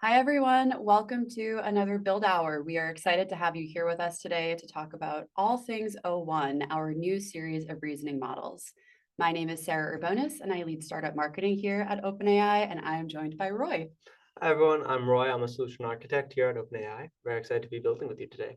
Hi, everyone. Welcome to another Build Hour. We are excited to have you here with us today to talk about all things O1, our new series of reasoning models. My name is Sarah Urbonis, and I lead startup marketing here at OpenAI, and I am joined by Roy. Hi, everyone. I'm Roy. I'm a solution architect here at OpenAI. Very excited to be building with you today.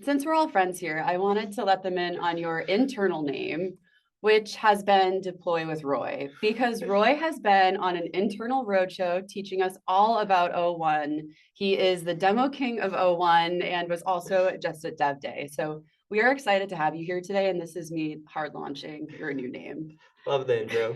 Since we're all friends here, I wanted to let them in on your internal name, which has been Deploy with Roy, because Roy has been on an internal roadshow teaching us all about O1. He is the demo king of O1 and was also just at Dev Day. So we are excited to have you here today, and this is me hard launching your new name. Love the intro.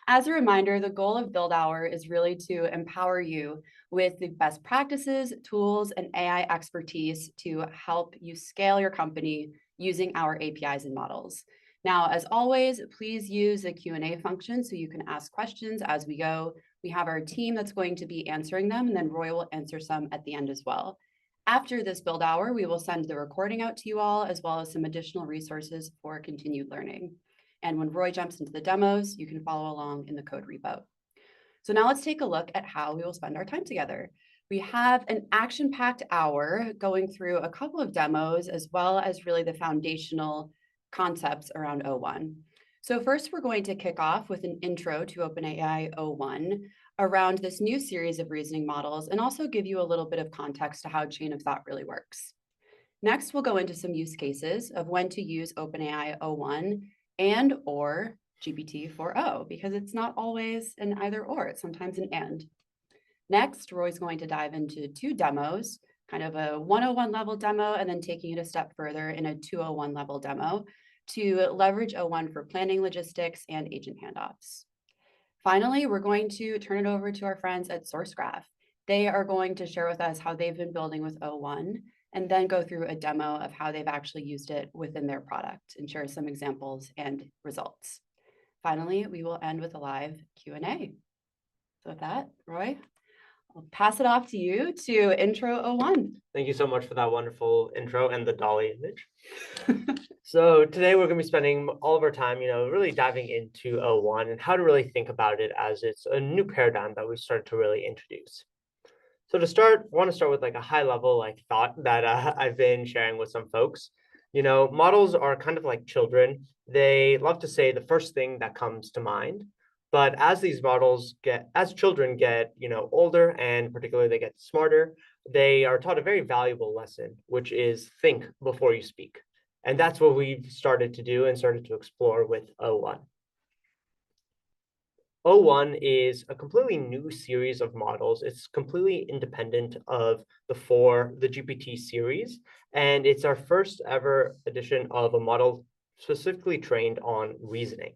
As a reminder, the goal of Build Hour is really to empower you with the best practices, tools, and AI expertise to help you scale your company using our APIs and models. Now, as always, please use the Q&A function so you can ask questions as we go. We have our team that's going to be answering them, and then Roy will answer some at the end as well. After this Build Hour, we will send the recording out to you all, as well as some additional resources for continued learning. And when Roy jumps into the demos, you can follow along in the code repo. So now let's take a look at how we will spend our time together. We have an action-packed hour going through a couple of demos, as well as really the foundational concepts around O1. So first, we're going to kick off with an intro to OpenAI O1 around this new series of reasoning models, and also give you a little bit of context to how chain of thought really works. Next, we'll go into some use cases of when to use OpenAI O1 and or GPT-4o, because it's not always an either or, it's sometimes an and. Next, Roy's going to dive into two demos, kind of a 101 level demo, and then taking it a step further in a 201 level demo to leverage O1 for planning logistics and agent handoffs. Finally, we're going to turn it over to our friends at SourceGraph. They are going to share with us how they've been building with O1, and then go through a demo of how they've actually used it within their product and share some examples and results. Finally, we will end with a live Q&A. So with that, Roy, I'll pass it off to you to intro O1. Thank you so much for that wonderful intro and the dolly image. So today we're going to be spending all of our time, really diving into O1 and how to really think about it as it's a new paradigm that we started to really introduce. So to start, I want to start with like a high level thought that I've been sharing with some folks. Models are kind of like children. They love to say the first thing that comes to mind. But as children get, older, and particularly they get smarter, they are taught a very valuable lesson, which is think before you speak. And that's what we've started to do and started to explore with O1. O1 is a completely new series of models. It's completely independent of the GPT series, and it's our first ever edition of a model specifically trained on reasoning.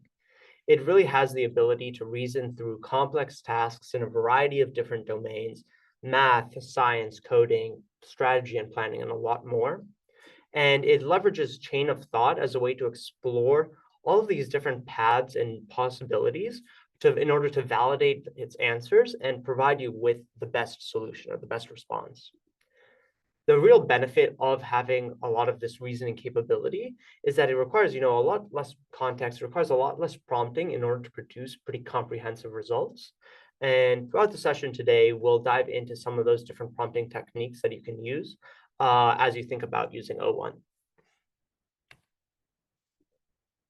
It really has the ability to reason through complex tasks in a variety of different domains: math, science, coding, strategy and planning, and a lot more. And it leverages chain of thought as a way to explore all of these different paths and possibilities in order to validate its answers and provide you with the best solution or the best response. The real benefit of having a lot of this reasoning capability is that it requires, a lot less context, requires a lot less prompting in order to produce pretty comprehensive results. And throughout the session today, we'll dive into some of those different prompting techniques that you can use as you think about using O1.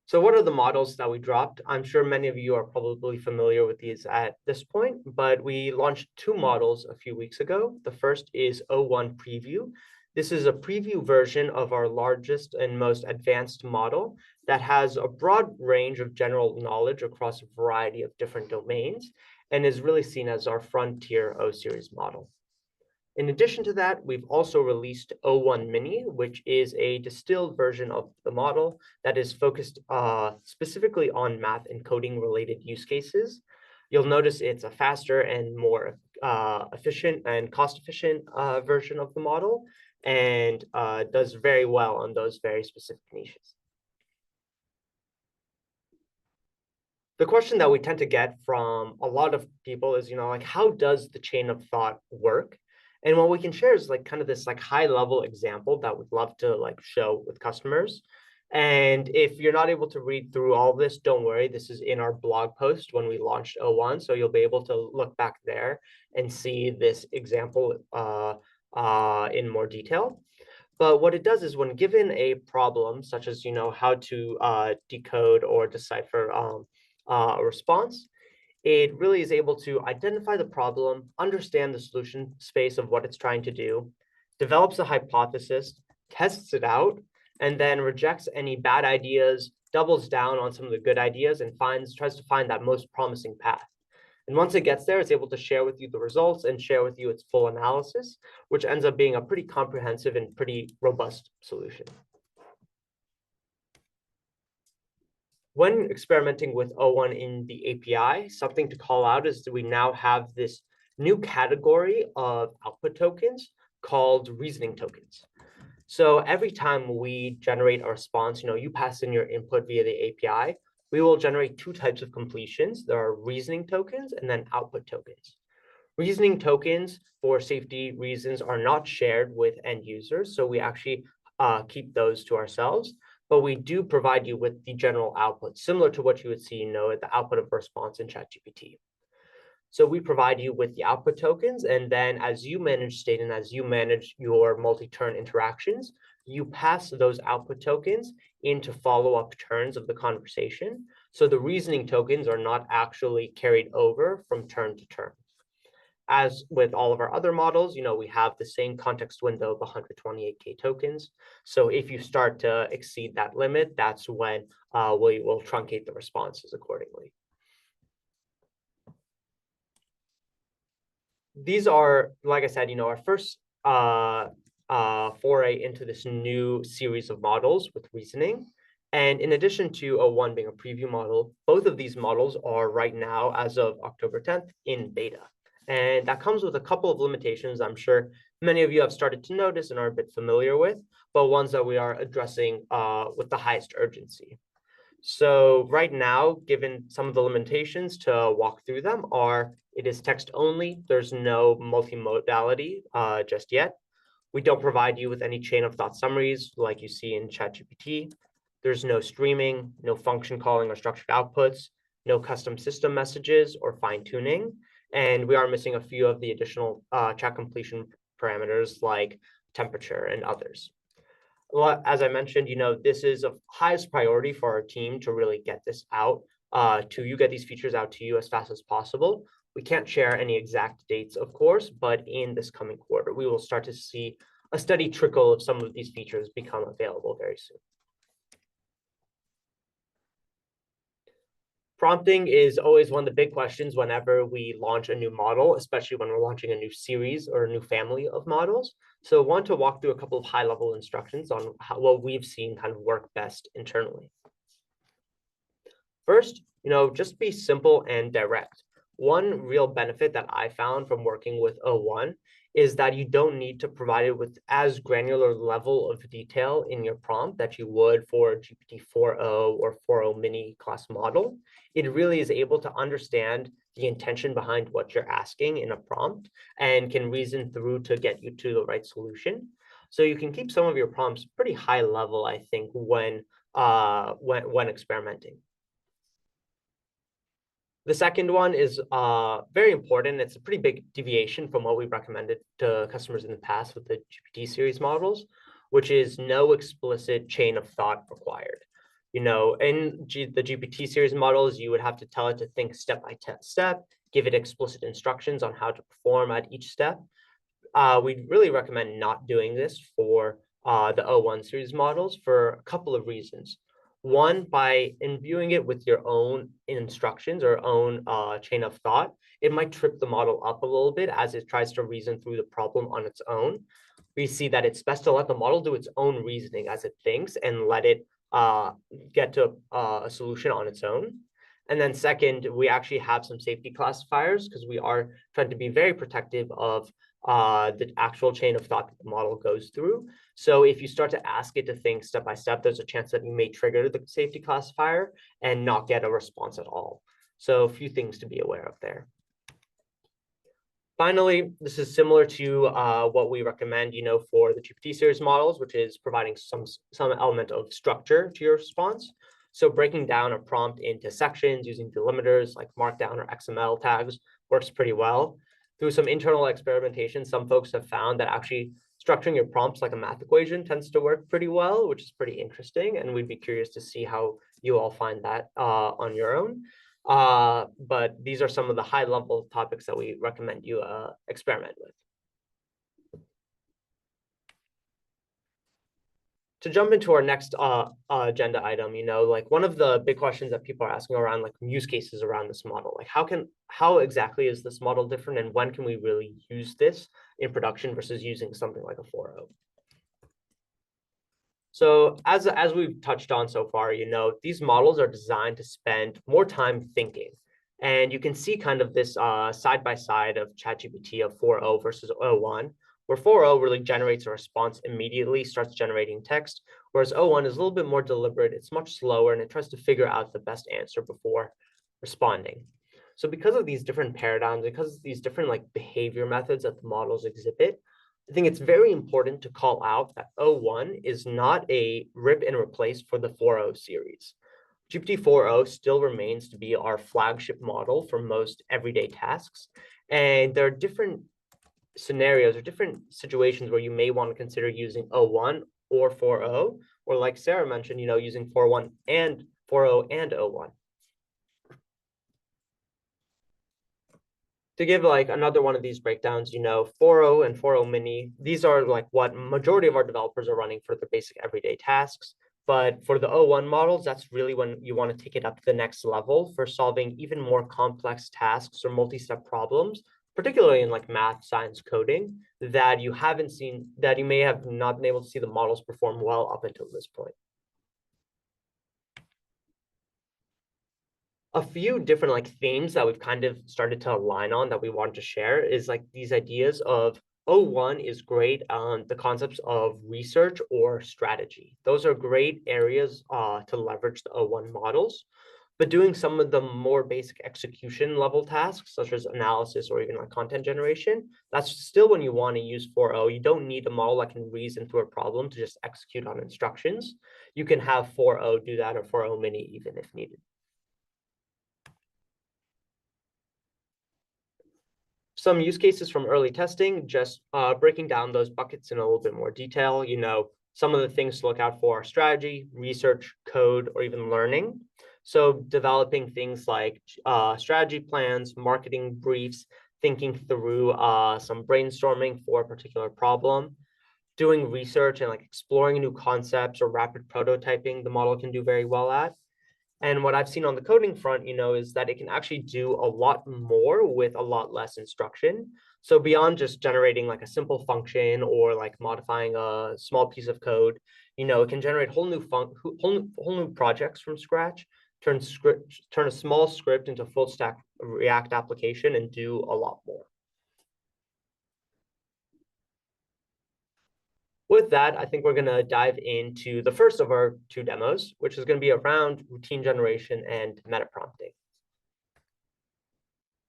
So what are the models that we dropped? I'm sure many of you are probably familiar with these at this point, but we launched two models a few weeks ago. The first is O1 Preview. This is a preview version of our largest and most advanced model that has a broad range of general knowledge across a variety of different domains and is really seen as our frontier O-series model. In addition to that, we've also released O1 Mini, which is a distilled version of the model that is focused specifically on math and coding related use cases. You'll notice it's a faster and more efficient and cost-efficient version of the model, and does very well on those very specific niches. The question that we tend to get from a lot of people is, how does the chain of thought work? And what we can share is kind of this high level example that we'd love to show with customers. And if you're not able to read through all of this, don't worry. This is in our blog post when we launched O1. So you'll be able to look back there and see this example in more detail. But what it does is when given a problem, such as, how to decode or decipher a response, it really is able to identify the problem, understand the solution space of what it's trying to do, develops a hypothesis, tests it out, and then rejects any bad ideas, doubles down on some of the good ideas, and tries to find that most promising path. And once it gets there, it's able to share with you the results and share with you its full analysis, which ends up being a pretty comprehensive and pretty robust solution. When experimenting with O1 in the API, something to call out is that we now have this new category of output tokens called reasoning tokens. So every time we generate a response, you pass in your input via the API, we will generate two types of completions. There are reasoning tokens and then output tokens. Reasoning tokens, for safety reasons, are not shared with end users, so we actually keep those to ourselves. But we do provide you with the general output, similar to what you would see, at the output of a response in ChatGPT. So we provide you with the output tokens, and then as you manage state and as you manage your multi-turn interactions, you pass those output tokens into follow-up turns of the conversation. So the reasoning tokens are not actually carried over from turn to turn. As with all of our other models, we have the same context window of 128K tokens. So if you start to exceed that limit, that's when we will truncate the responses accordingly. These are, like I said, our first foray into this new series of models with reasoning. And in addition to O1 being a preview model, both of these models are right now, as of October 10th, in beta. And that comes with a couple of limitations I'm sure many of you have started to notice and are a bit familiar with, but ones that we are addressing with the highest urgency. So right now, given some of the limitations, to walk through them are, it is text only. There's no multimodality just yet. We don't provide you with any chain of thought summaries like you see in ChatGPT. There's no streaming, no function calling or structured outputs, no custom system messages or fine tuning. And we are missing a few of the additional chat completion parameters like temperature and others. As I mentioned, this is of highest priority for our team to really get this out get these features out to you as fast as possible. We can't share any exact dates, of course, but in this coming quarter, we will start to see a steady trickle of some of these features become available very soon. Prompting is always one of the big questions whenever we launch a new model, especially when we're launching a new series or a new family of models. So I want to walk through a couple of high-level instructions on what we've seen kind of work best internally. First, just be simple and direct. One real benefit that I found from working with O1 is that you don't need to provide it with as granular level of detail in your prompt that you would for a GPT 4.0 or 4.0 mini class model. It really is able to understand the intention behind what you're asking in a prompt and can reason through to get you to the right solution. So you can keep some of your prompts pretty high level, I think, when experimenting. The second one is very important. It's a pretty big deviation from what we've recommended to customers in the past with the GPT series models, which is no explicit chain of thought required. In the GPT series models, you would have to tell it to think step by step, give it explicit instructions on how to perform at each step. We'd really recommend not doing this for the O1 series models for a couple of reasons. One, by imbuing it with your own instructions or own chain of thought, it might trip the model up a little bit as it tries to reason through the problem on its own. We see that it's best to let the model do its own reasoning as it thinks and let it get to a solution on its own. And then second, we actually have some safety classifiers because we are trying to be very protective of the actual chain of thought that the model goes through. So if you start to ask it to think step by step, there's a chance that you may trigger the safety classifier and not get a response at all. So a few things to be aware of there. Finally, this is similar to what we recommend, for the GPT series models, which is providing some element of structure to your response. So breaking down a prompt into sections using delimiters like Markdown or XML tags works pretty well. Through some internal experimentation, some folks have found that actually structuring your prompts like a math equation tends to work pretty well, which is pretty interesting. And we'd be curious to see how you all find that on your own. But these are some of the high level topics that we recommend you experiment with. To jump into our next agenda item, like one of the big questions that people are asking around like use cases around this model, like how exactly is this model different and when can we really use this in production versus using something like a 4.0? So as we've touched on so far, these models are designed to spend more time thinking. And you can see kind of this side by side of ChatGPT of 4.0 versus 0.1, where 4.0 really generates a response immediately, starts generating text, whereas 0.1 is a little bit more deliberate, it's much slower, and it tries to figure out the best answer before responding. So because of these different paradigms, because of these different like behavior methods that the models exhibit, I think it's very important to call out that 0.1 is not a rip and replace for the 4.0 series. GPT 4.0 still remains to be our flagship model for most everyday tasks. And there are different scenarios or different situations where you may want to consider using 0.1 or 4.0, or like Sarah mentioned, using 4.1 and 4.0 and 0.1. To give like another one of these breakdowns, 4.0 and 4.0 mini, these are like what majority of our developers are running for the basic everyday tasks. But for the 0.1 models, that's really when you want to take it up to the next level for solving even more complex tasks or multi-step problems, particularly in like math, science, coding, that you haven't seen, that you may have not been able to see the models perform well up until this point. A few different like themes that we've kind of started to align on that we want to share is like these ideas of 0.1 is great on the concepts of research or strategy. Those are great areas to leverage the 0.1 models, but doing some of the more basic execution level tasks, such as analysis or even like content generation, that's still when you want to use 4.0. You don't need a model that can reason through a problem to just execute on instructions. You can have 4.0 do that or 4.0 mini even if needed. Some use cases from early testing, just breaking down those buckets in a little bit more detail. Some of the things to look out for are strategy, research, code, or even learning. So developing things like strategy plans, marketing briefs, thinking through some brainstorming for a particular problem, doing research and like exploring new concepts or rapid prototyping, the model can do very well at. And what I've seen on the coding front, is that it can actually do a lot more with a lot less instruction. So beyond just generating like a simple function or like modifying a small piece of code, it can generate whole new projects from scratch, turn a small script into a full stack React application and do a lot more. With that, I think we're going to dive into the first of our two demos, which is going to be around routine generation and meta prompting.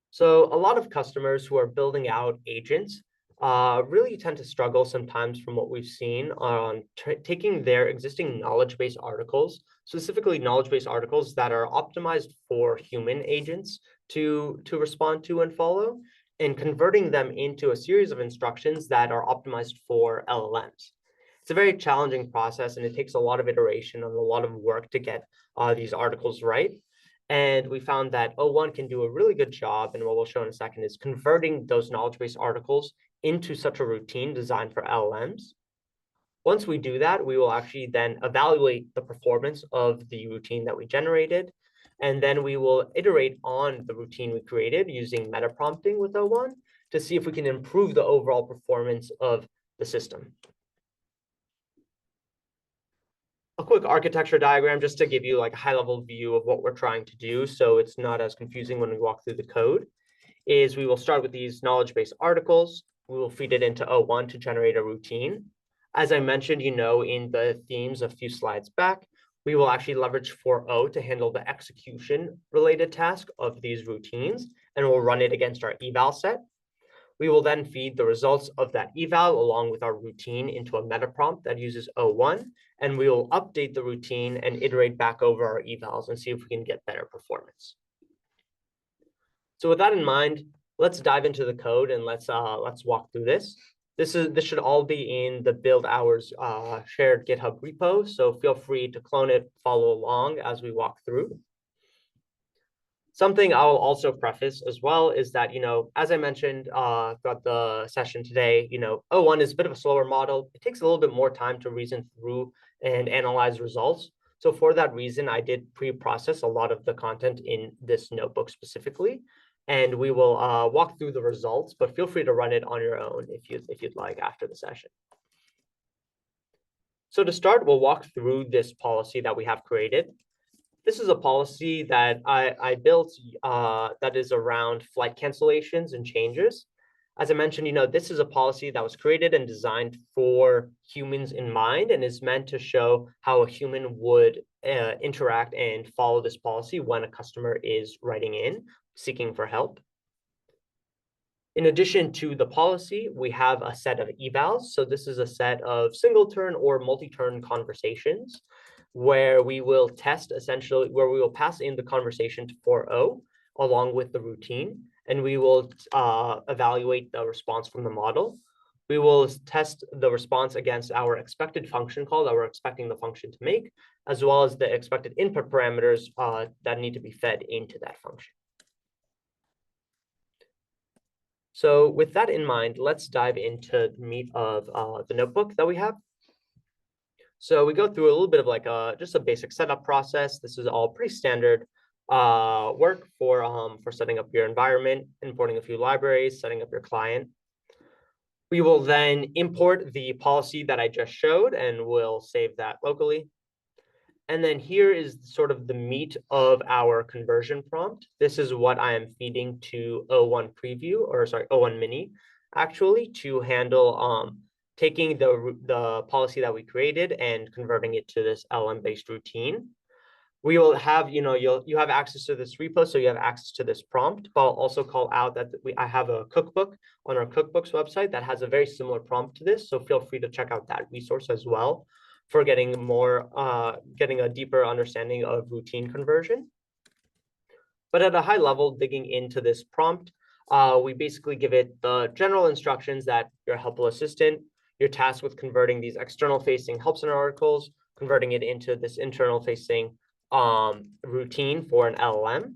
So a lot of customers who are building out agents really tend to struggle sometimes from what we've seen on taking their existing knowledge base articles, specifically knowledge base articles that are optimized for human agents to respond to and follow, and converting them into a series of instructions that are optimized for LLMs. It's a very challenging process, and it takes a lot of iteration and a lot of work to get these articles right. And we found that 0.1 can do a really good job, and what we'll show in a second is converting those knowledge base articles into such a routine designed for LLMs. Once we do that, we will actually then evaluate the performance of the routine that we generated. And then we will iterate on the routine we created using meta prompting with 0.1 to see if we can improve the overall performance of the system. A quick architecture diagram just to give you like a high-level view of what we're trying to do, so it's not as confusing when we walk through the code, is we will start with these knowledge base articles. We will feed it into 0.1 to generate a routine. As I mentioned, in the themes a few slides back, we will actually leverage 4.0 to handle the execution related task of these routines, and we'll run it against our eval set. We will then feed the results of that eval along with our routine into a meta prompt that uses O1, and we will update the routine and iterate back over our evals and see if we can get better performance. So with that in mind, let's dive into the code and let's walk through this. This should all be in the build hours shared GitHub repo, so feel free to clone it, follow along as we walk through. Something I'll also preface as well is that, as I mentioned throughout the session today, O1 is a bit of a slower model. It takes a little bit more time to reason through and analyze results. So for that reason, I did pre-process a lot of the content in this notebook specifically, and we will walk through the results, but feel free to run it on your own if you'd like after the session. So to start, we'll walk through this policy that we have created. This is a policy that I built that is around flight cancellations and changes. As I mentioned, this is a policy that was created and designed for humans in mind and is meant to show how a human would interact and follow this policy when a customer is writing in, seeking for help. In addition to the policy, we have a set of evals. So this is a set of single turn or multi-turn conversations where we will test essentially, where we will pass in the conversation to 4.0 along with the routine, and we will evaluate the response from the model. We will test the response against our expected function call that we're expecting the function to make, as well as the expected input parameters that need to be fed into that function. So with that in mind, let's dive into the meat of the notebook that we have. So we go through a little bit of just a basic setup process. This is all pretty standard work for setting up your environment, importing a few libraries, setting up your client. We will then import the policy that I just showed, and we'll save that locally. And then here is sort of the meat of our conversion prompt. This is what I am feeding to O1 preview, or sorry, O1 mini, actually, to handle taking the policy that we created and converting it to this LM-based routine. We will have, you have access to this repo, so you have access to this prompt, but I'll also call out that I have a cookbook on our cookbooks website that has a very similar prompt to this, so feel free to check out that resource as well for getting a deeper understanding of routine conversion. But at a high level, digging into this prompt, we basically give it the general instructions that your helpful assistant, you're tasked with converting these external facing help center articles, converting it into this internal facing routine for an LLM.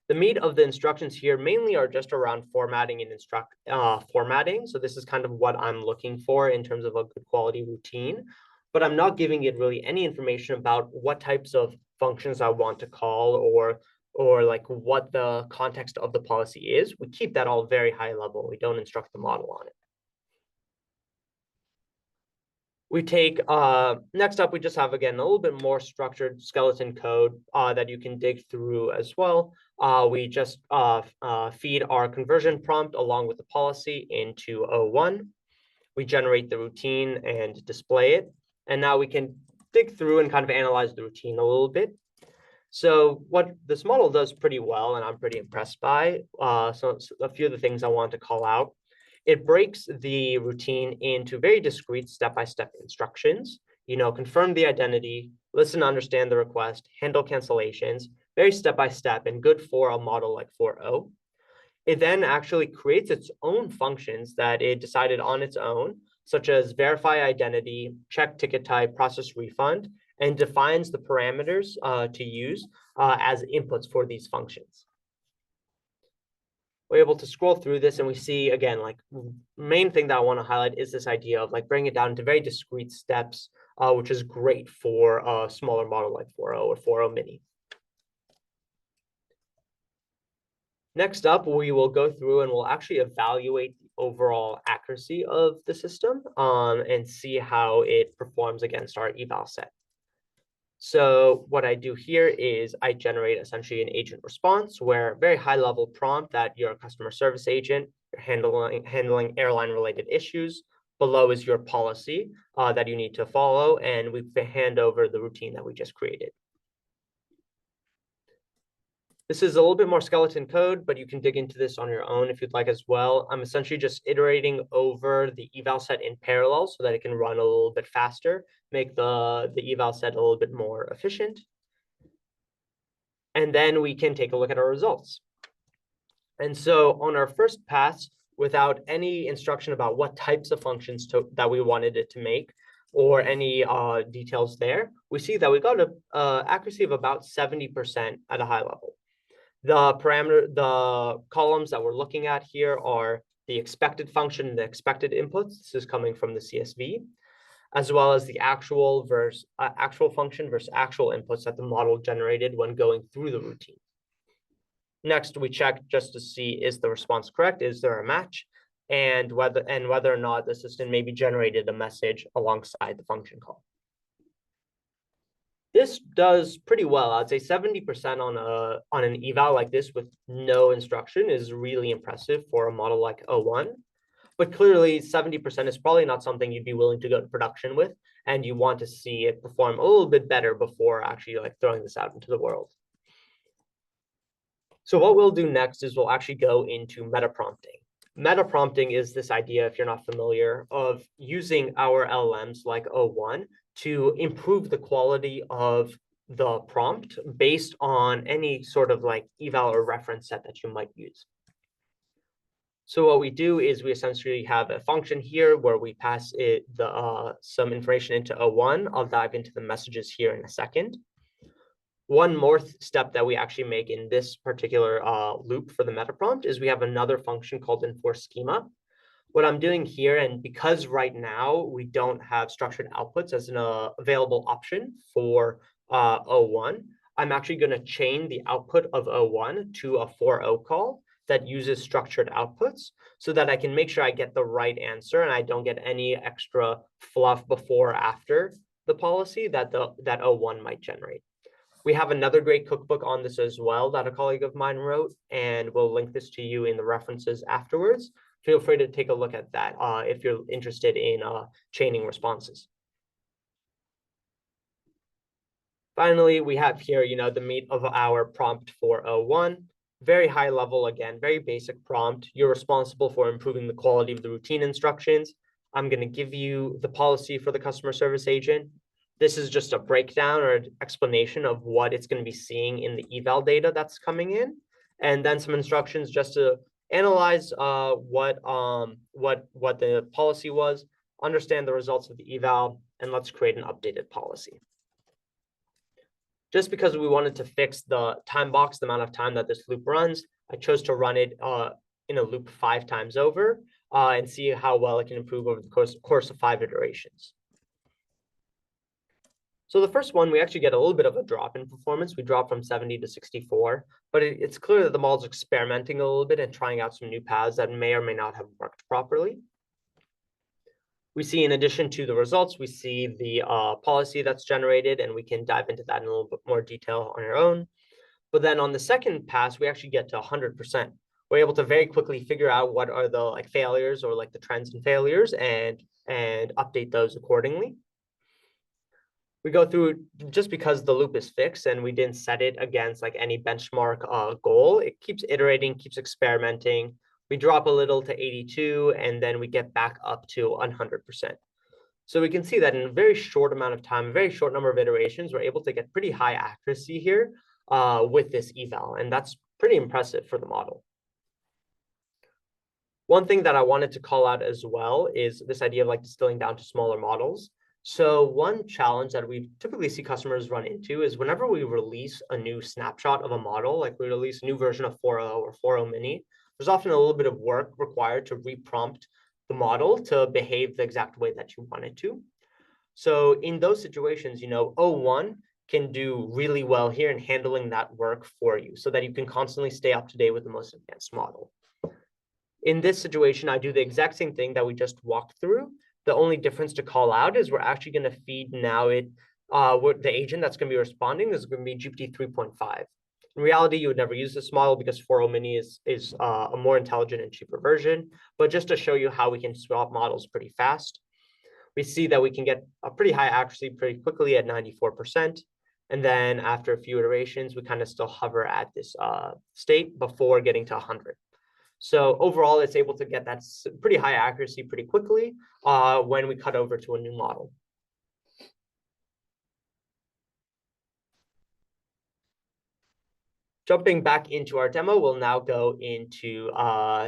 The meat of the instructions here mainly are just around formatting and formatting. So this is kind of what I'm looking for in terms of a good quality routine, but I'm not giving it really any information about what types of functions I want to call or like what the context of the policy is. We keep that all very high level. We don't instruct the model on it. We take, next up, we just have, again, a little bit more structured skeleton code that you can dig through as well. We just feed our conversion prompt along with the policy into O1. We generate the routine and display it. And now we can dig through and kind of analyze the routine a little bit. So what this model does pretty well, and I'm pretty impressed by, so a few of the things I want to call out. It breaks the routine into very discrete step-by-step instructions, confirm the identity, listen, understand the request, handle cancellations, very step-by-step and good for a model like 4.0. It then actually creates its own functions that it decided on its own, such as verify identity, check ticket type, process refund, and defines the parameters to use as inputs for these functions. We're able to scroll through this and we see, again, main thing that I want to highlight is this idea of bringing it down to very discrete steps, which is great for a smaller model like 4.0 or 4.0 mini. Next up, we will go through and we'll actually evaluate the overall accuracy of the system and see how it performs against our eval set. So what I do here is I generate essentially an agent response where very high level prompt that you're a customer service agent, you're handling airline related issues. Below is your policy that you need to follow, and we hand over the routine that we just created. This is a little bit more skeleton code, but you can dig into this on your own if you'd like as well. I'm essentially just iterating over the eval set in parallel so that it can run a little bit faster, make the eval set a little bit more efficient. And then we can take a look at our results. And so on our first pass, without any instruction about what types of functions that we wanted it to make, or any details there, we see that we got an accuracy of about 70% at a high level. The columns that we're looking at here are the expected function and the expected inputs. This is coming from the CSV, as well as the actual function versus actual inputs that the model generated when going through the routine. Next, we check just to see, is the response correct? Is there a match? And whether or not the system maybe generated a message alongside the function call. This does pretty well. I'd say 70% on an eval like this with no instruction is really impressive for a model like O1. But clearly 70% is probably not something you'd be willing to go to production with, and you want to see it perform a little bit better before actually throwing this out into the world. So what we'll do next is we'll actually go into meta prompting. Meta prompting is this idea, if you're not familiar, of using our LLMs like O1 to improve the quality of the prompt based on any sort of eval or reference set that you might use. So what we do is we essentially have a function here where we pass it some information into O1. I'll dive into the messages here in a second. One more step that we actually make in this particular loop for the meta prompt is we have another function called enforce schema. What I'm doing here, and because right now we don't have structured outputs as an available option for O1, I'm actually going to chain the output of O1 to a for O call that uses structured outputs so that I can make sure I get the right answer and I don't get any extra fluff before or after the policy that that O1 might generate. We have another great cookbook on this as well that a colleague of mine wrote, and we'll link this to you in the references afterwards. Feel free to take a look at that if you're interested in chaining responses. Finally, we have here, the meat of our prompt for O1. Very high level, again, very basic prompt. You're responsible for improving the quality of the routine instructions. I'm going to give you the policy for the customer service agent. This is just a breakdown or an explanation of what it's going to be seeing in the eval data that's coming in, and then some instructions just to analyze what the policy was, understand the results of the eval, and let's create an updated policy. Just because we wanted to fix the time box, the amount of time that this loop runs, I chose to run it in a loop 5 times over and see how well it can improve over the course of 5 iterations. So the first one, we actually get a little bit of a drop in performance. We drop from 70 to 64, but it's clear that the model's experimenting a little bit and trying out some new paths that may or may not have worked properly. We see, in addition to the results, we see the policy that's generated, and we can dive into that in a little bit more detail on our own. But then on the second pass, we actually get to 100%. We're able to very quickly figure out what are the failures or the trends and failures and update those accordingly. We go through, just because the loop is fixed and we didn't set it against any benchmark goal, it keeps iterating, keeps experimenting. We drop a little to 82, and then we get back up to 100%. So we can see that in a very short amount of time, a very short number of iterations, we're able to get pretty high accuracy here with this eval, and that's pretty impressive for the model. One thing that I wanted to call out as well is this idea of distilling down to smaller models. So one challenge that we typically see customers run into is whenever we release a new snapshot of a model, like we release a new version of 4.0 or 4.0 mini, there's often a little bit of work required to reprompt the model to behave the exact way that you want it to. So in those situations, O1 can do really well here in handling that work for you so that you can constantly stay up to date with the most advanced model. In this situation, I do the exact same thing that we just walked through. The only difference to call out is we're actually going to feed now the agent that's going to be responding is going to be GPT 3.5. In reality, you would never use this model because 4.0 mini is a more intelligent and cheaper version. But just to show you how we can swap models pretty fast, we see that we can get a pretty high accuracy pretty quickly at 94%. And then after a few iterations, we kind of still hover at this state before getting to 100. So overall, it's able to get that pretty high accuracy pretty quickly when we cut over to a new model. Jumping back into our demo, we'll now go into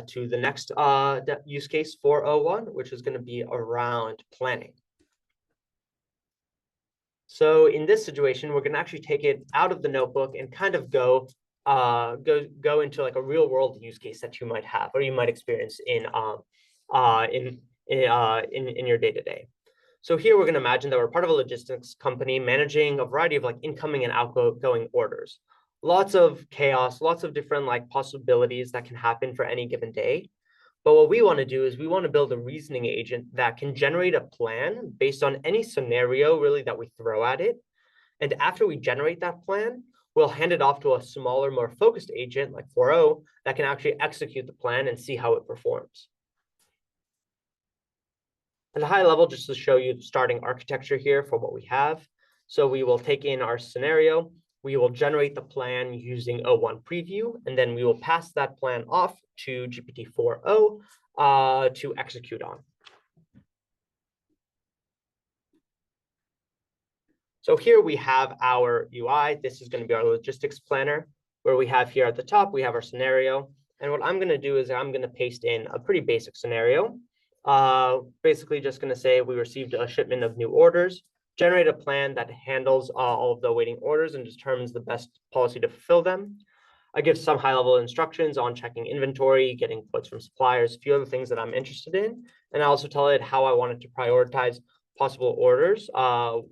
to the next use case 401, which is going to be around planning. So in this situation, we're going to actually take it out of the notebook and kind of go into like a real world use case that you might have or you might experience in your day-to-day. So here we're going to imagine that we're part of a logistics company managing a variety of like incoming and outgoing orders. Lots of chaos, lots of different like possibilities that can happen for any given day. But what we want to do is we want to build a reasoning agent that can generate a plan based on any scenario really that we throw at it. And after we generate that plan, we'll hand it off to a smaller, more focused agent like 4.0 that can actually execute the plan and see how it performs. At a high level, just to show you the starting architecture here for what we have. So we will take in our scenario. We will generate the plan using O1 preview, and then we will pass that plan off to GPT 4.0 to execute on. So here we have our UI. This is going to be our logistics planner, where we have here at the top, we have our scenario. And what I'm going to do is I'm going to paste in a pretty basic scenario. Basically just going to say we received a shipment of new orders. Generate a plan that handles all of the awaiting orders and determines the best policy to fulfill them. I give some high-level instructions on checking inventory, getting quotes from suppliers, a few other things that I'm interested in. And I also tell it how I wanted to prioritize possible orders and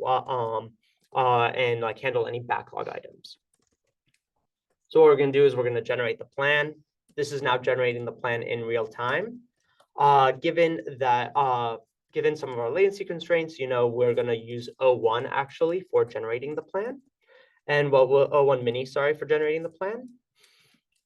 like handle any backlog items. So what we're going to do is we're going to generate the plan. This is now generating the plan in real time. Given some of our latency constraints, we're going to use O1 actually for generating the plan, and O1 mini, sorry, for generating the plan.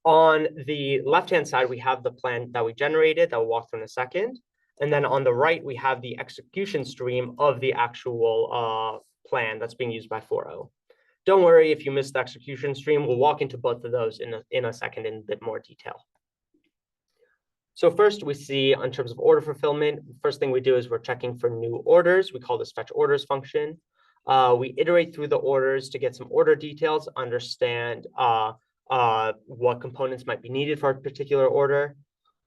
On the left-hand side, we have the plan that we generated that we'll walk through in a second. And then on the right, we have the execution stream of the actual plan that's being used by 4.0. Don't worry if you missed the execution stream. We'll walk into both of those in a second in a bit more detail. So first we see in terms of order fulfillment, first thing we do is we're checking for new orders. We call this fetch orders function. We iterate through the orders to get some order details, understand what components might be needed for a particular order.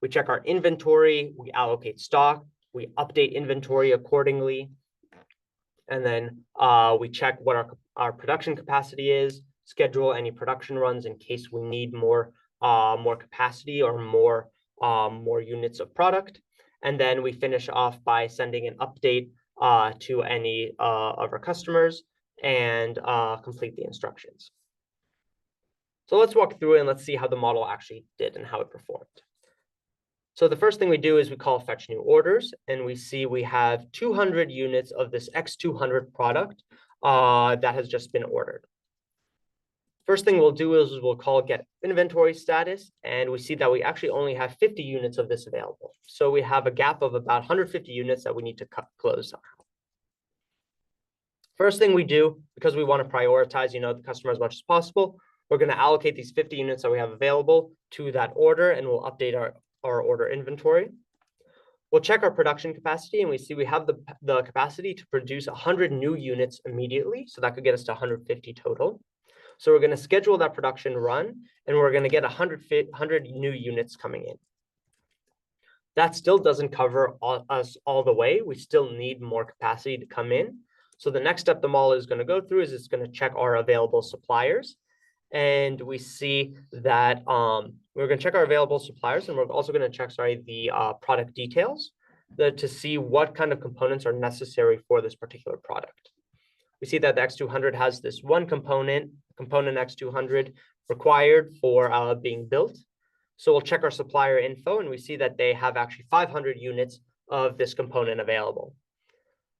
We check our inventory, we allocate stock, we update inventory accordingly. And then we check what our production capacity is, schedule any production runs in case we need more capacity or more units of product. And then we finish off by sending an update to any of our customers and complete the instructions. So let's walk through and let's see how the model actually did and how it performed. So the first thing we do is we call fetch new orders, and we see we have 200 units of this X200 product that has just been ordered. First thing we'll do is we'll call get inventory status, and we see that we actually only have 50 units of this available. So we have a gap of about 150 units that we need to close somehow. First thing we do, because we want to prioritize, the customer as much as possible, we're going to allocate these 50 units that we have available to that order, and we'll update our order inventory. We'll check our production capacity, and we see we have the capacity to produce 100 new units immediately. So that could get us to 150 total. So we're going to schedule that production run, and we're going to get 100 new units coming in. That still doesn't cover us all the way. We still need more capacity to come in. So the next step the model is going to go through is it's going to check our available suppliers. And we see that we're going to check our available suppliers, and we're also going to check, the product details to see what kind of components are necessary for this particular product. We see that the X200 has this one component X200 required for being built. So we'll check our supplier info, and we see that they have actually 500 units of this component available.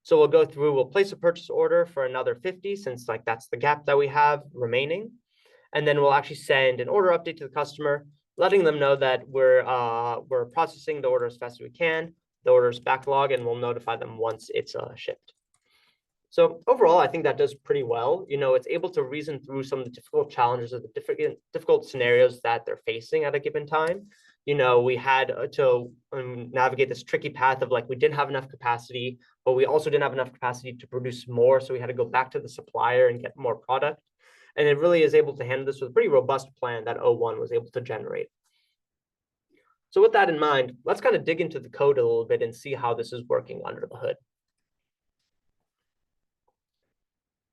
So we'll go through, we'll place a purchase order for another 50, since that's the gap that we have remaining. And then we'll actually send an order update to the customer, letting them know that we're processing the order as fast as we can, the order's backlog, and we'll notify them once it's shipped. So overall, I think that does pretty well. It's able to reason through some of the difficult challenges of the difficult scenarios that they're facing at a given time. We had to navigate this tricky path of like, we didn't have enough capacity, but we also didn't have enough capacity to produce more. So we had to go back to the supplier and get more product. And it really is able to handle this with a pretty robust plan that O1 was able to generate. So with that in mind, let's kind of dig into the code a little bit and see how this is working under the hood.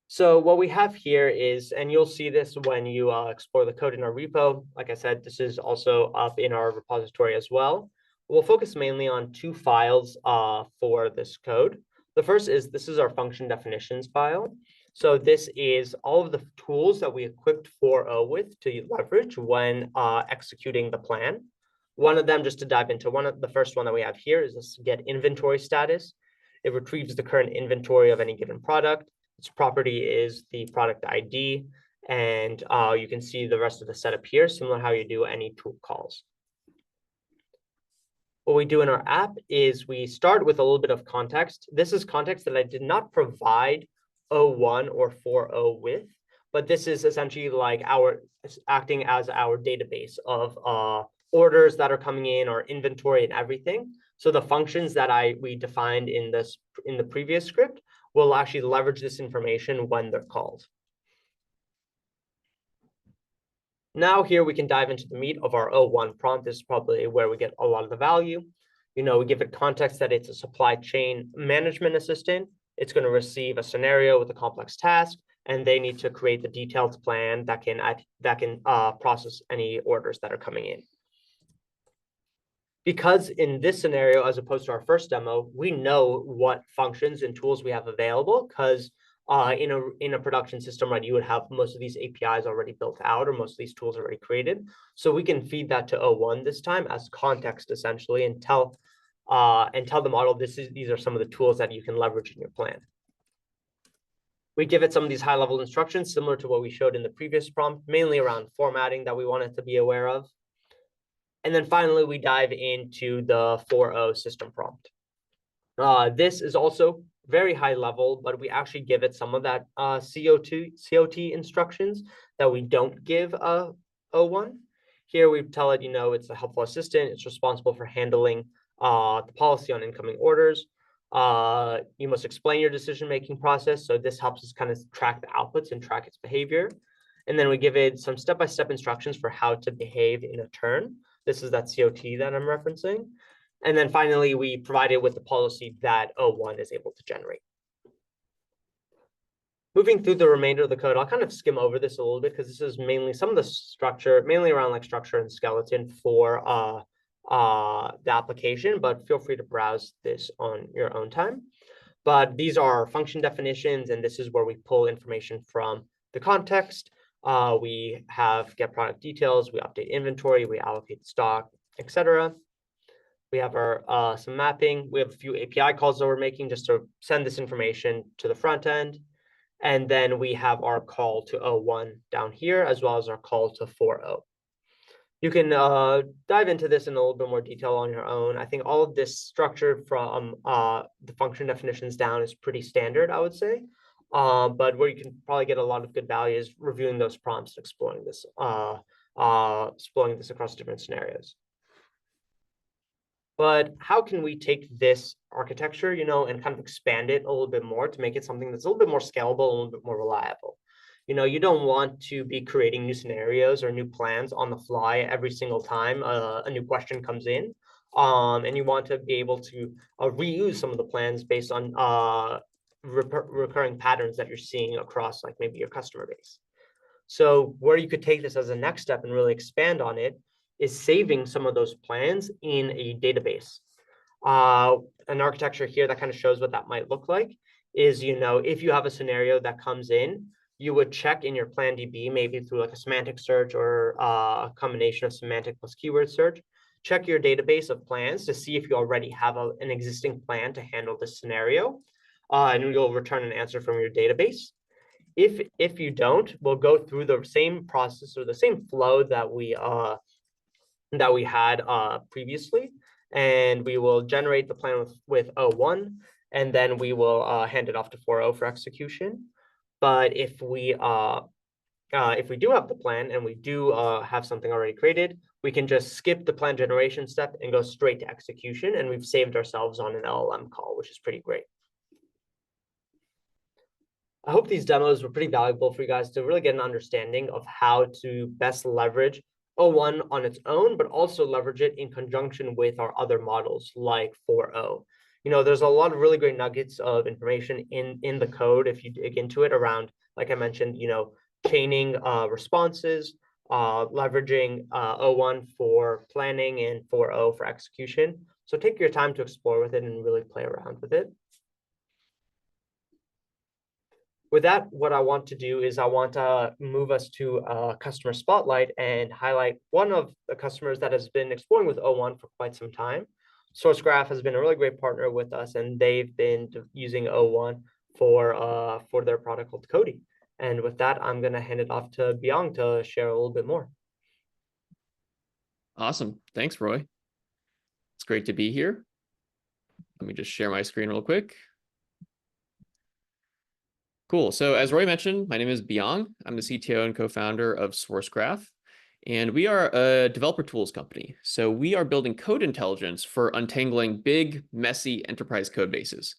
So what we have here is, and you'll see this when you explore the code in our repo. Like I said, this is also up in our repository as well. We'll focus mainly on two files for this code. The first is, this is our function definitions file. So this is all of the tools that we equipped 4.0 with to leverage when executing the plan. One of them, just to dive into the first one that we have here, is this get inventory status. It retrieves the current inventory of any given product. Its property is the product ID, and you can see the rest of the setup here, similar to how you do any tool calls. What we do in our app is we start with a little bit of context. This is context that I did not provide O1 or 4.0 with, but this is essentially like acting as our database of orders that are coming in, or inventory and everything. So the functions that we defined in the previous script will actually leverage this information when they're called. Now here we can dive into the meat of our O1 prompt. This is probably where we get a lot of the value. We give it context that it's a supply chain management assistant. It's going to receive a scenario with a complex task, and they need to create the detailed plan that can process any orders that are coming in. Because in this scenario, as opposed to our first demo, we know what functions and tools we have available, because in a production system, right, you would have most of these APIs already built out, or most of these tools already created. So we can feed that to O1 this time as context, essentially, and tell the model these are some of the tools that you can leverage in your plan. We give it some of these high-level instructions similar to what we showed in the previous prompt, mainly around formatting that we wanted to be aware of. And then finally, we dive into the 4.0 system prompt. This is also very high level, but we actually give it some of that COT instructions that we don't give O1. Here we tell it, it's a helpful assistant. It's responsible for handling the policy on incoming orders. You must explain your decision-making process. So this helps us kind of track the outputs and track its behavior. And then we give it some step-by-step instructions for how to behave in a turn. This is that COT that I'm referencing. And then finally, we provide it with the policy that O1 is able to generate. Moving through the remainder of the code, I'll kind of skim over this a little bit, because this is mainly some of the structure, mainly around like structure and skeleton for the application, but feel free to browse this on your own time. But these are function definitions, and this is where we pull information from the context. We have get product details, we update inventory, we allocate stock, etc. We have our some mapping. We have a few API calls that we're making just to send this information to the front end. And then we have our call to O1 down here, as well as our call to 4.0. You can dive into this in a little bit more detail on your own. I think all of this structure from the function definitions down is pretty standard, I would say. But where you can probably get a lot of good value is reviewing those prompts and exploring this across different scenarios. But how can we take this architecture, and kind of expand it a little bit more to make it something that's a little bit more scalable, a little bit more reliable? You don't want to be creating new scenarios or new plans on the fly every single time a new question comes in. And you want to be able to reuse some of the plans based on recurring patterns that you're seeing across like maybe your customer base. So where you could take this as a next step and really expand on it is saving some of those plans in a database. An architecture here that kind of shows what that might look like is, if you have a scenario that comes in, you would check in your plan DB, maybe through like a semantic search or a combination of semantic plus keyword search, check your database of plans to see if you already have an existing plan to handle this scenario, and you'll return an answer from your database. If you don't, we'll go through the same process or the same flow that we had previously, and we will generate the plan with O1, and then we will hand it off to 4.0 for execution. But if we do have the plan and we do have something already created, we can just skip the plan generation step and go straight to execution, and we've saved ourselves on an LLM call, which is pretty great. I hope these demos were pretty valuable for you guys to really get an understanding of how to best leverage O1 on its own, but also leverage it in conjunction with our other models like 4.0. There's a lot of really great nuggets of information in the code if you dig into it around, like I mentioned, chaining responses, leveraging O1 for planning and 4.0 for execution. So take your time to explore with it and really play around with it. With that, what I want to do is I want to move us to a customer spotlight and highlight one of the customers that has been exploring with O1 for quite some time. SourceGraph has been a really great partner with us, and they've been using O1 for their product called Cody. And with that, I'm going to hand it off to Byung to share a little bit more. Awesome. Thanks, Roy. It's great to be here. Let me just share my screen real quick. Cool. So as Roy mentioned, my name is Byung. I'm the CTO and co-founder of SourceGraph, and we are a developer tools company. So we are building code intelligence for untangling big, messy enterprise code bases.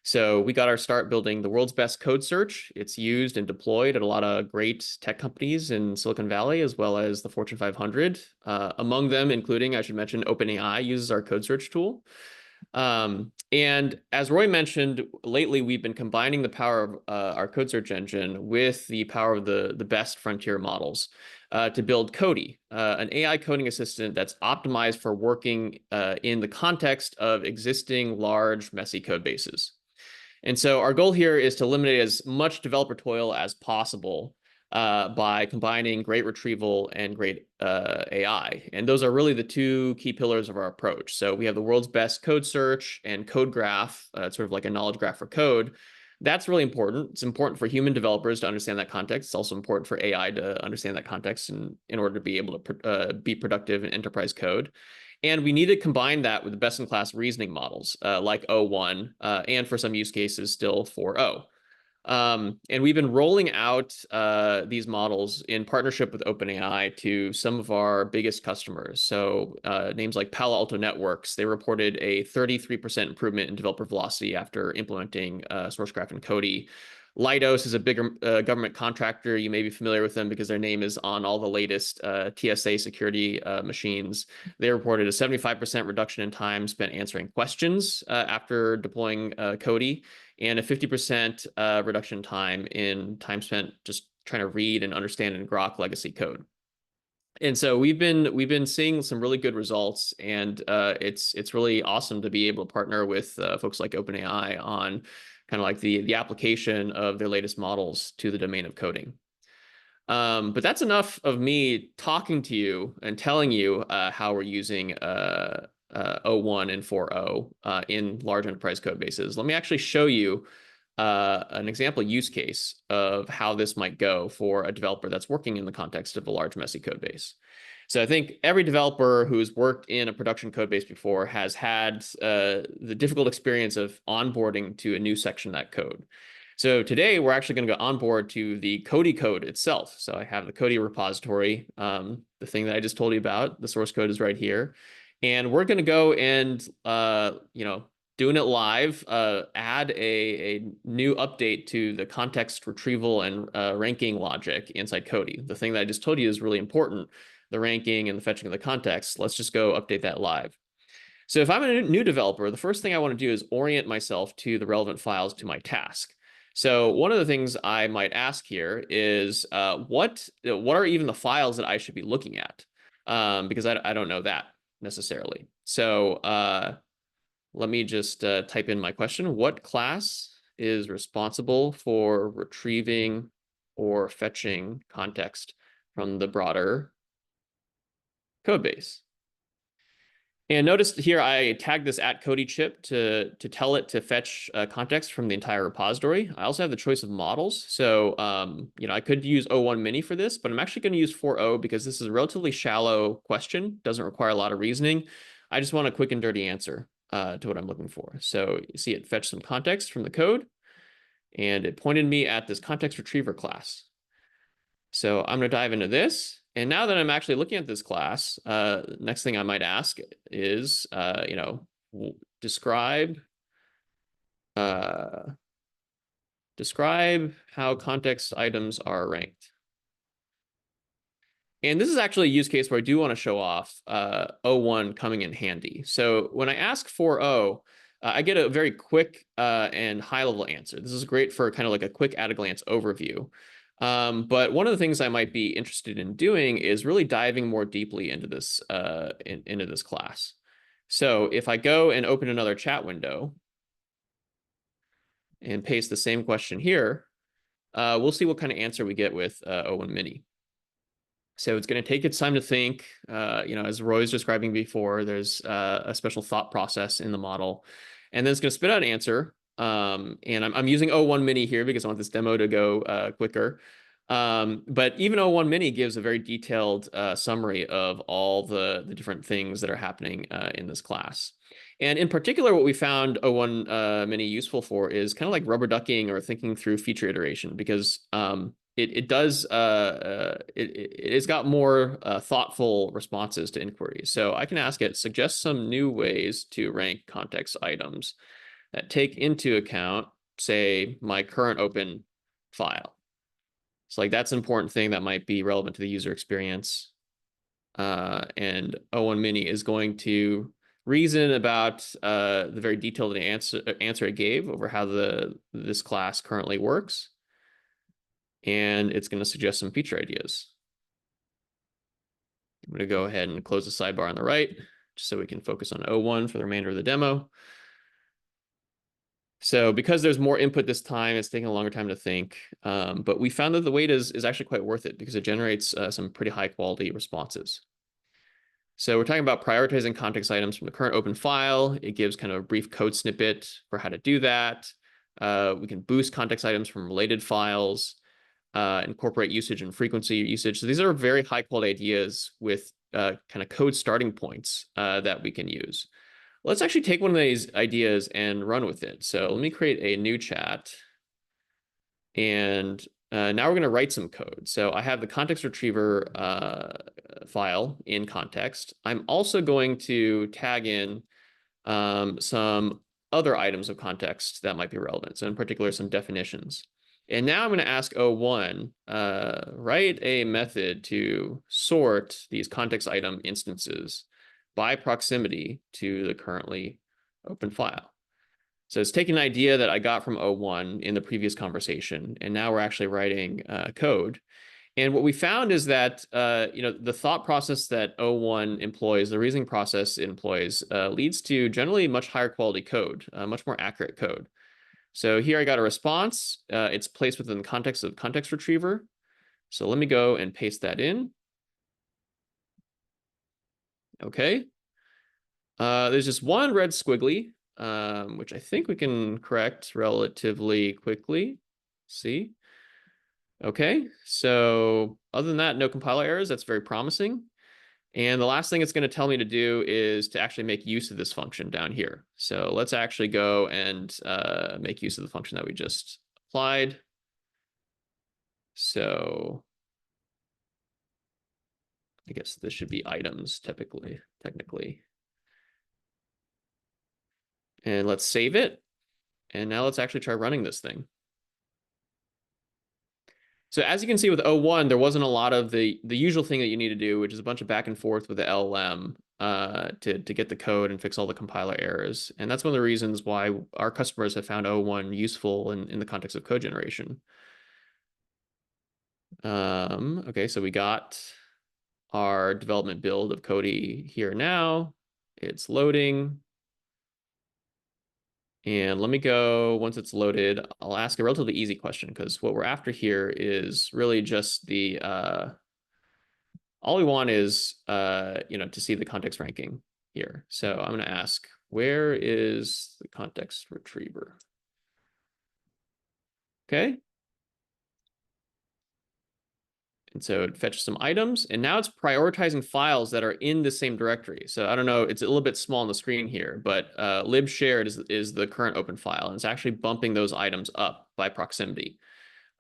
So we got our start building the world's best code search. It's used and deployed at a lot of great tech companies in Silicon Valley, as well as the Fortune 500. Among them, including, I should mention, OpenAI uses our code search tool. And as Roy mentioned, lately we've been combining the power of our code search engine with the power of the best frontier models to build Cody, an AI coding assistant that's optimized for working in the context of existing large, messy code bases. And so our goal here is to eliminate as much developer toil as possible by combining great retrieval and great AI. And those are really the two key pillars of our approach. So we have the world's best code search and code graph, sort of like a knowledge graph for code. That's really important. It's important for human developers to understand that context. It's also important for AI to understand that context in order to be able to be productive in enterprise code. And we need to combine that with the best-in-class reasoning models like O1 and for some use cases still 4.0. And we've been rolling out these models in partnership with OpenAI to some of our biggest customers. So names like Palo Alto Networks, they reported a 33% improvement in developer velocity after implementing SourceGraph and Cody. Leidos is a bigger government contractor. You may be familiar with them because their name is on all the latest TSA security machines. They reported a 75% reduction in time spent answering questions after deploying Cody, and a 50% reduction in time spent just trying to read and understand and grok legacy code. And so we've been seeing some really good results, and it's really awesome to be able to partner with folks like OpenAI on kind of like the application of their latest models to the domain of coding. But that's enough of me talking to you and telling you how we're using O1 and 4.0 in large enterprise code bases. Let me actually show you an example use case of how this might go for a developer that's working in the context of a large messy code base. So I think every developer who's worked in a production code base before has had the difficult experience of onboarding to a new section of that code. So today we're actually going to go onboard to the Cody code itself. So I have the Cody repository, the thing that I just told you about. The source code is right here. And we're going to go and, doing it live, add a new update to the context retrieval and ranking logic inside Cody. The thing that I just told you is really important, the ranking and the fetching of the context. Let's just go update that live. So if I'm a new developer, the first thing I want to do is orient myself to the relevant files to my task. So one of the things I might ask here is what are even the files that I should be looking at? Because I don't know that necessarily. So let me just type in my question. What class is responsible for retrieving or fetching context from the broader code base? And notice here I tagged this @Cody chip to tell it to fetch context from the entire repository. I also have the choice of models. So I could use O1 Mini for this, but I'm actually going to use 4.0 because this is a relatively shallow question, doesn't require a lot of reasoning. I just want a quick and dirty answer. to what I'm looking for. So you see it fetched some context from the code, and it pointed me at this context retriever class. So I'm going to dive into this. And now that I'm actually looking at this class, next thing I might ask is, describe how context items are ranked. And this is actually a use case where I do want to show off O1 coming in handy. So when I ask for O, I get a very quick and high-level answer. This is great for kind of like a quick at-a-glance overview. But one of the things I might be interested in doing is really diving more deeply into this into this class. So if I go and open another chat window and paste the same question here, we'll see what kind of answer we get with O1 Mini. So it's going to take its time to think. As Roy was describing before, there's a special thought process in the model, and then it's going to spit out an answer. And I'm using O1 Mini here because I want this demo to go quicker. But even O1 Mini gives a very detailed summary of all the different things that are happening in this class. And in particular, what we found O1 Mini useful for is kind of like rubber ducking or thinking through feature iteration, because it's got more thoughtful responses to inquiries. So I can ask it, suggest some new ways to rank context items that take into account, say, my current open file. So like that's an important thing that might be relevant to the user experience. And O1 Mini is going to reason about the very detailed answer it gave over how this class currently works. And it's going to suggest some feature ideas. I'm going to go ahead and close the sidebar on the right, just so we can focus on O1 for the remainder of the demo. So because there's more input this time, it's taking a longer time to think. But we found that the wait is actually quite worth it because it generates some pretty high quality responses. So we're talking about prioritizing context items from the current open file. It gives kind of a brief code snippet for how to do that. We can boost context items from related files. Incorporate usage and frequency usage. So these are very high quality ideas with kind of code starting points that we can use. Let's actually take one of these ideas and run with it. So let me create a new chat. And now we're going to write some code. So I have the context retriever file in context. I'm also going to tag in some other items of context that might be relevant. So in particular, some definitions. And now I'm going to ask O1, write a method to sort these context item instances by proximity to the currently open file. So it's taking an idea that I got from O1 in the previous conversation, and now we're actually writing code. And what we found is that the thought process that O1 employs, the reasoning process it employs, leads to generally much higher quality code, much more accurate code. So here I got a response. It's placed within the context of context retriever. So let me go and paste that in. Okay. There's just one red squiggly, which I think we can correct relatively quickly. See? Okay. So other than that, no compiler errors. That's very promising. And the last thing it's going to tell me to do is to actually make use of this function down here. So let's actually go and make use of the function that we just applied. So I guess this should be items technically. And let's save it. And now let's actually try running this thing. So as you can see with O1, there wasn't a lot of the usual thing that you need to do, which is a bunch of back and forth with the LLM to get the code and fix all the compiler errors. And that's one of the reasons why our customers have found O1 useful in the context of code generation. Okay, so we got our development build of Cody here now. It's loading. And let me go, once it's loaded, I'll ask a relatively easy question because what we're after here is really just the, all we want is, to see the context ranking here. So I'm going to ask, where is the context retriever? Okay. And so it fetches some items, and now it's prioritizing files that are in the same directory. So I don't know, it's a little bit small on the screen here, but lib shared is the current open file, and it's actually bumping those items up by proximity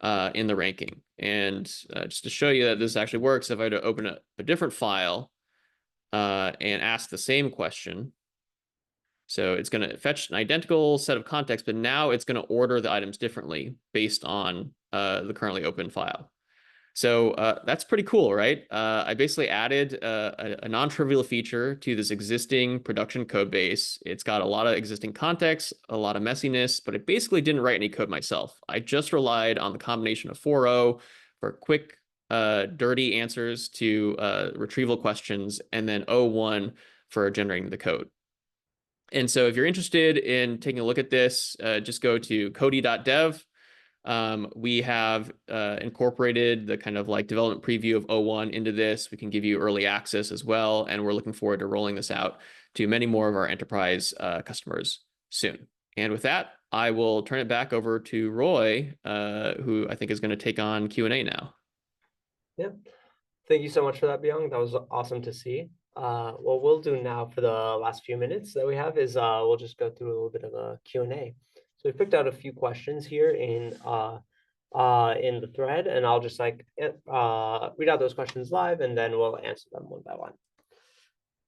in the ranking. And just to show you that this actually works, if I were to open a different file and ask the same question, so it's going to fetch an identical set of context, but now it's going to order the items differently based on the currently open file. So that's pretty cool, right? I basically added a non-trivial feature to this existing production code base. It's got a lot of existing context, a lot of messiness, but I basically didn't write any code myself. I just relied on the combination of 4.0 for quick, dirty answers to retrieval questions, and then 0.1 for generating the code. And so if you're interested in taking a look at this, just go to cody.dev. We have incorporated the kind of like development preview of 0.1 into this. We can give you early access as well, and we're looking forward to rolling this out to many more of our enterprise customers soon. And with that, I will turn it back over to Roy, who I think is going to take on Q&A now. Yeah, thank you so much for that, Byung. That was awesome to see. What we'll do now for the last few minutes that we have is we'll just go through a little bit of a Q&A. So we picked out a few questions here in the thread, and I'll just like read out those questions live, and then we'll answer them one by one.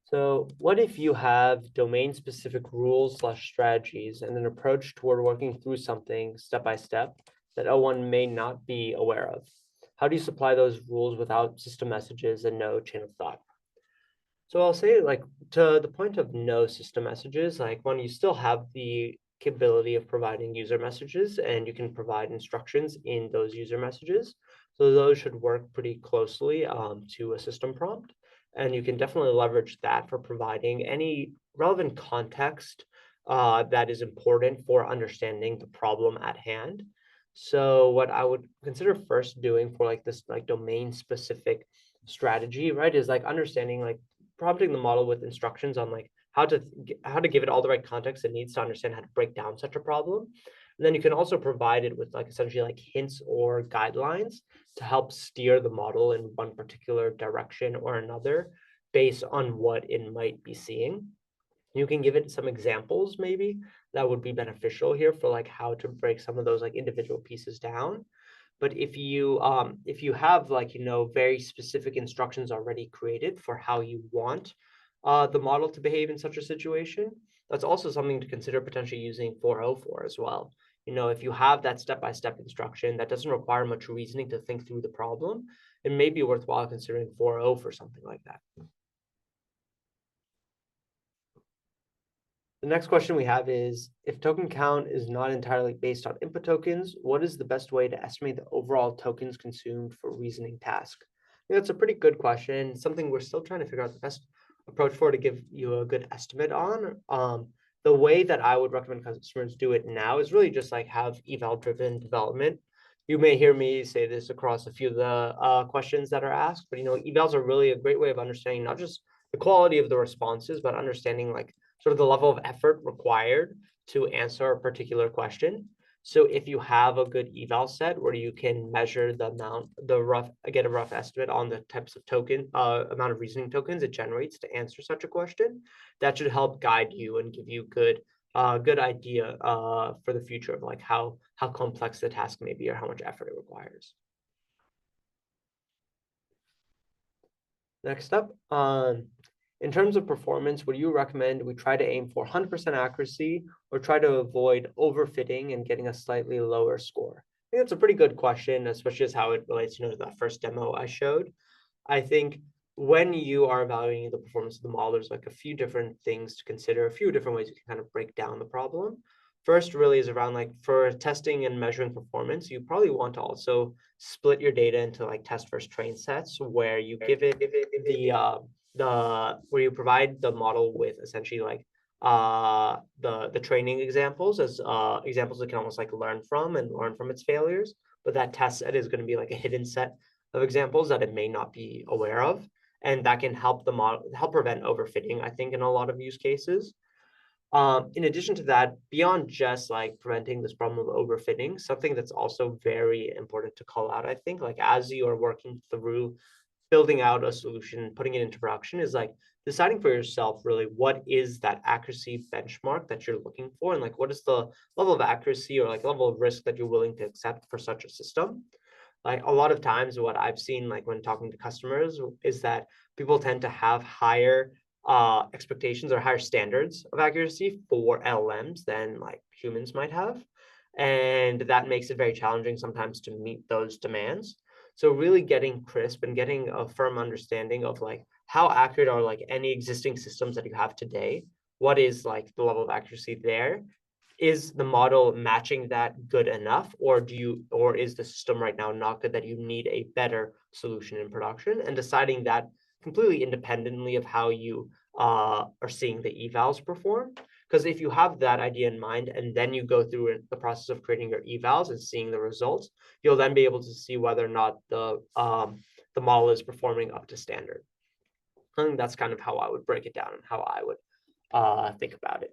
So what if you have domain-specific rules/strategies and an approach toward working through something step by step that O1 may not be aware of? How do you supply those rules without system messages and no chain of thought? So I'll say, like, to the point of no system messages, like when you still have the capability of providing user messages, and you can provide instructions in those user messages. So those should work pretty closely to a system prompt. And you can definitely leverage that for providing any relevant context that is important for understanding the problem at hand. So what I would consider first doing for like this like domain specific strategy, right, is like understanding, like prompting the model with instructions on like how to give it all the right context it needs to understand how to break down such a problem. And then you can also provide it with like essentially like hints or guidelines to help steer the model in one particular direction or another based on what it might be seeing. You can give it some examples maybe that would be beneficial here for like how to break some of those like individual pieces down. But if you have like, you know, very specific instructions already created for how you want the model to behave in such a situation, that's also something to consider potentially using 4.0 for as well. You know, if you have that step-by-step instruction that doesn't require much reasoning to think through the problem, it may be worthwhile considering 4.0 for something like that. The next question we have is, if token count is not entirely based on input tokens, what is the best way to estimate the overall tokens consumed for reasoning task? I think that's a pretty good question, something we're still trying to figure out the best approach for to give you a good estimate on. The way that I would recommend customers do it now is really just like have eval-driven development. You may hear me say this across a few of the questions that are asked, but you know, evals are really a great way of understanding not just the quality of the responses, but understanding like sort of the level of effort required to answer a particular question. So if you have a good eval set where you can measure the amount, get a rough estimate on the types of amount of reasoning tokens it generates to answer such a question, that should help guide you and give you good idea for the future of like how complex the task may be or how much effort it requires. Next up, in terms of performance, would you recommend we try to aim for 100% accuracy or try to avoid overfitting and getting a slightly lower score? I think that's a pretty good question, especially as how it relates, you know, to that first demo I showed. I think when you are evaluating the performance of the model, there's like a few different things to consider, a few different ways you can kind of break down the problem. First really is around like for testing and measuring performance, you probably want to also split your data into like test versus train sets where you give it where you provide the model with essentially like the training examples as examples it can almost like learn from its failures, but that test set is going to be like a hidden set of examples that it may not be aware of, and that can help the model prevent overfitting, I think, in a lot of use cases. In addition to that, beyond just like preventing this problem of overfitting, something that's also very important to call out, I think, like as you are working through building out a solution, putting it into production, is like deciding for yourself really what is that accuracy benchmark that you're looking for, and like what is the level of accuracy or like level of risk that you're willing to accept for such a system. Like a lot of times what I've seen, like when talking to customers, is that people tend to have higher expectations or higher standards of accuracy for LLMs than like humans might have. And that makes it very challenging sometimes to meet those demands. So really getting crisp and getting a firm understanding of like how accurate are like any existing systems that you have today, what is like the level of accuracy there, is the model matching that good enough, or is the system right now not good that you need a better solution in production, and deciding that completely independently of how you are seeing the evals perform. Because if you have that idea in mind and then you go through the process of creating your evals and seeing the results, you'll then be able to see whether or not the model is performing up to standard. I think that's kind of how I would break it down and how I would think about it.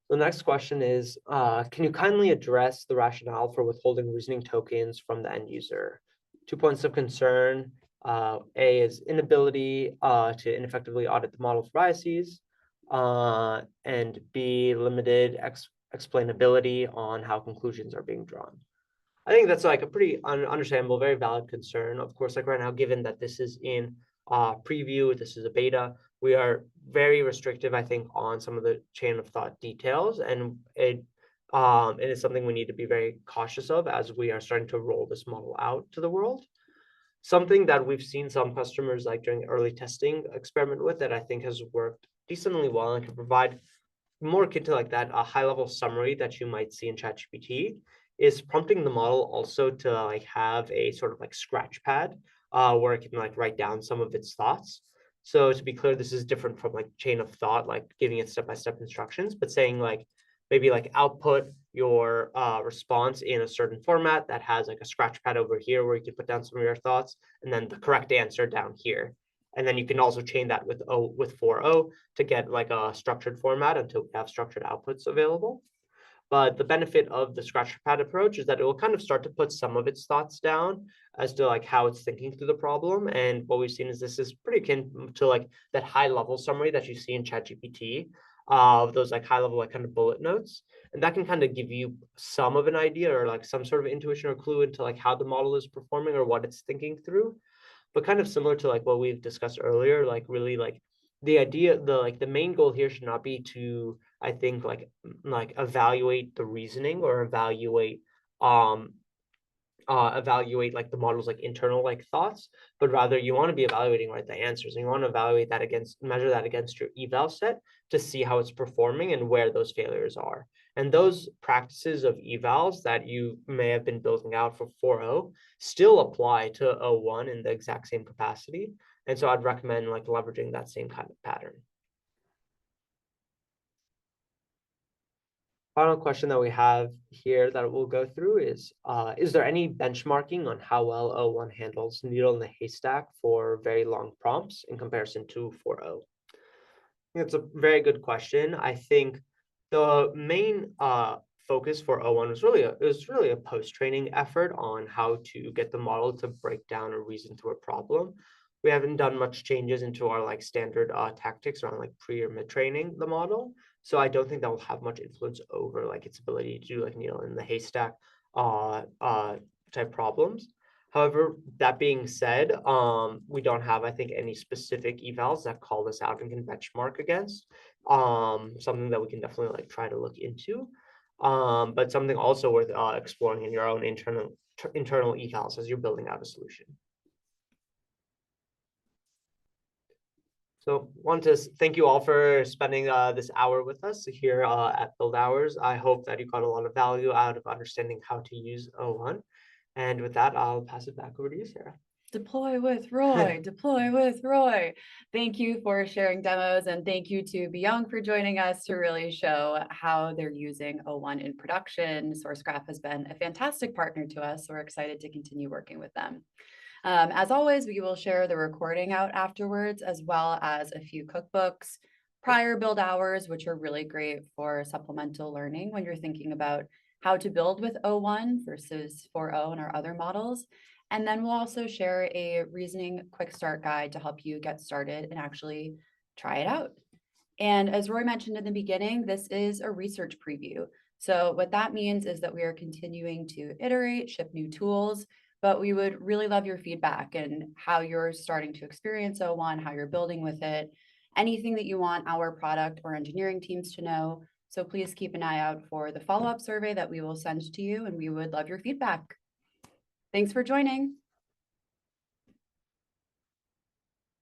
The next question is, can you kindly address the rationale for withholding reasoning tokens from the end user? 2 points of concern. A is inability to ineffectively audit the model for biases, and B, limited explainability on how conclusions are being drawn. I think that's like a pretty understandable, very valid concern. Of course, like right now, given that this is in preview, this is a beta, we are very restrictive, I think, on some of the chain of thought details, and it is something we need to be very cautious of as we are starting to roll this model out to the world. Something that we've seen some customers like during early testing experiment with that I think has worked decently well and can provide more akin to like that a high level summary that you might see in ChatGPT, is prompting the model also to like have a sort of like scratch pad where it can like write down some of its thoughts. So to be clear, this is different from like chain of thought, like giving it step-by-step instructions, but saying like maybe like output your response in a certain format that has like a scratch pad over here where you can put down some of your thoughts, and then the correct answer down here. And then you can also chain that with 4.0 to get like a structured format until we have structured outputs available. But the benefit of the scratch pad approach is that it will kind of start to put some of its thoughts down as to like how it's thinking through the problem. And what we've seen is this is pretty akin to like that high level summary that you see in ChatGPT, of those like high level like kind of bullet notes. And that can kind of give you some of an idea or like some sort of intuition or clue into like how the model is performing or what it's thinking through. But kind of similar to like what we've discussed earlier, like really like the idea, the main goal here should not be to, I think, like evaluate the reasoning or evaluate like the model's like internal like thoughts, but rather you want to be evaluating right the answers, and you want to evaluate that against, measure that against your eval set to see how it's performing and where those failures are. And those practices of evals that you may have been building out for 4.0 still apply to 0.1 in the exact same capacity. And so I'd recommend like leveraging that same kind of pattern. Final question that we have here that we'll go through is there any benchmarking on how well 0.1 handles needle in the haystack for very long prompts in comparison to 4.0? It's a very good question. I think the main focus for 0.1 was really a post-training effort on how to get the model to break down or reason through a problem. We haven't done much changes into our like standard tactics around like pre or mid training the model. So I don't think that will have much influence over like its ability to do like needle in the haystack type problems. However, that being said, we don't have, I think, any specific evals that call this out and can benchmark against. Something that we can definitely like try to look into. But something also worth exploring in your own internal evals as you're building out a solution. So want to thank you all for spending this hour with us here at Build Hours. I hope that you got a lot of value out of understanding how to use 0.1. And with that, I'll pass it back over to you, Sarah. Deploy with Roy, deploy with Roy. Thank you for sharing demos, and thank you to Byung for joining us to really show how they're using 0.1 in production. Sourcegraph has been a fantastic partner to us, so we're excited to continue working with them. As always, we will share the recording out afterwards, as well as a few cookbooks, prior build hours, which are really great for supplemental learning when you're thinking about how to build with O1 versus 4.0 and our other models. And then we'll also share a reasoning quick start guide to help you get started and actually try it out. And as Roy mentioned in the beginning, this is a research preview. So what that means is that we are continuing to iterate, ship new tools, but we would really love your feedback and how you're starting to experience O1, how you're building with it, anything that you want our product or engineering teams to know. So please keep an eye out for the follow-up survey that we will send to you, and we would love your feedback. Thanks for joining.